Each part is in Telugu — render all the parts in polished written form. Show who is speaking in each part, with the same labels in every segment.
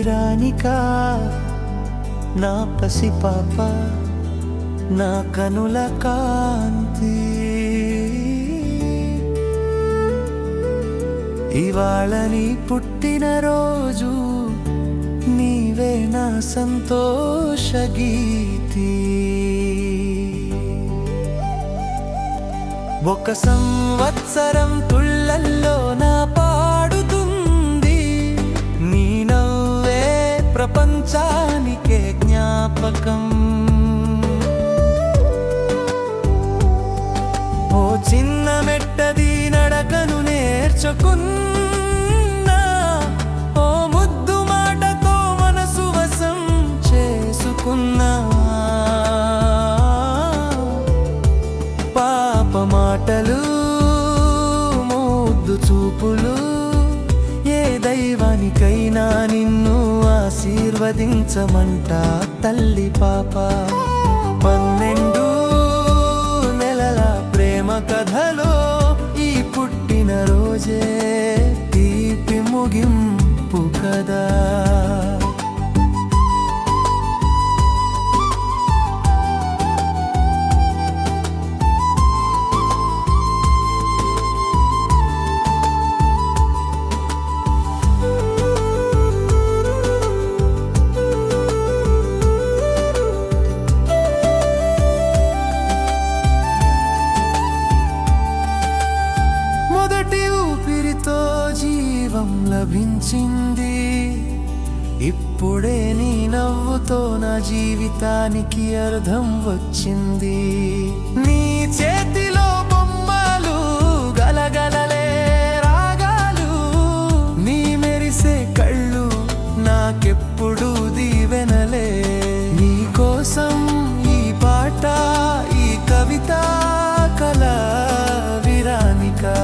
Speaker 1: విరానికా నా పసిపాప, నా కనుల కాంతి. ఇవాళ నీ పుట్టినరోజు, నీవే నా సంతోష గీతి. ఒక సంవత్సరం తుళ్ళల్లో నా పాడుతుంది, నీ నవ్వే ప్రపంచానికే జ్ఞాపకం. ఓ చిన్న మెట్టది నడకను నేర్చుకున్నా, ఓ ముద్దు మాటతో మనసు వశం చేసుకున్నా. పాప మాటలు, ముద్దు చూపులు, ఏ దైవానికైనా నిన్ను ఆశీర్వదించమంట తల్లి పాప. 12 నెలల ప్రేమ కథలో ఈ పుట్టినరోజే తీపి ముగింపు కదా. ఊపిరితో జీవం లభించింది, ఇప్పుడే నీ నవ్వుతో నా జీవితానికి అర్థం వచ్చింది. నీ చేతిలో బొమ్మలు, గలగలలే రాగాలు, నీ మెరిసే కళ్ళు నాకెప్పుడు దీవెనలే. నీ కోసం ఈ పాట, ఈ కవిత, కళ విరానికా.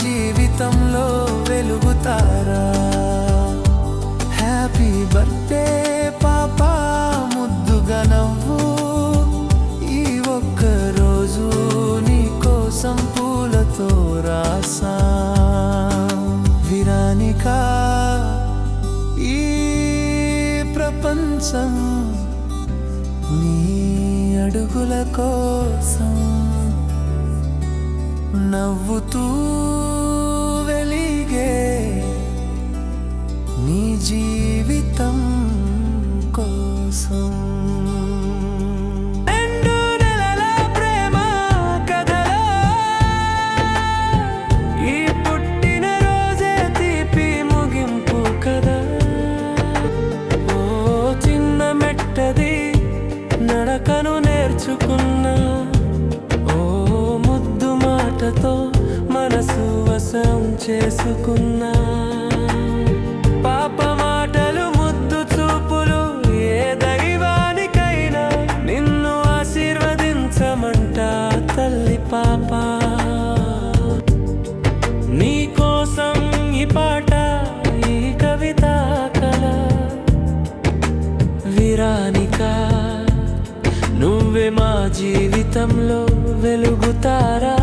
Speaker 1: జీవితంలో వెలుగుతారా. హ్యాపీ బర్త్డే పాపా, ముద్దుగా నవ్వు. ఈ ఒక్క రోజు నీ కోసం పూలతో రాసా. విరానికా ఈ ప్రపంచం నీ అడుగుల కోసం. నవ్వుతూ వెలిగే నీ జీవితం కోసం. 2 నెలల ప్రేమ కథలో ఈ పుట్టినరోజే తీపి ముగింపు కదా. ఓ చిన్న మెట్టది నడకను నేర్చుకున్నా, మనసు వశం చేసుకున్నా. పాప మాటలు, ముద్దు చూపులు, ఏ దైవానికైనా నిన్ను ఆశీర్వదించమంట తల్లి పాప. నీ కోసం ఈ పాట, ఈ కవిత, కళ విరానికా. నువ్వే మా జీవితంలో వెలుగుతారా.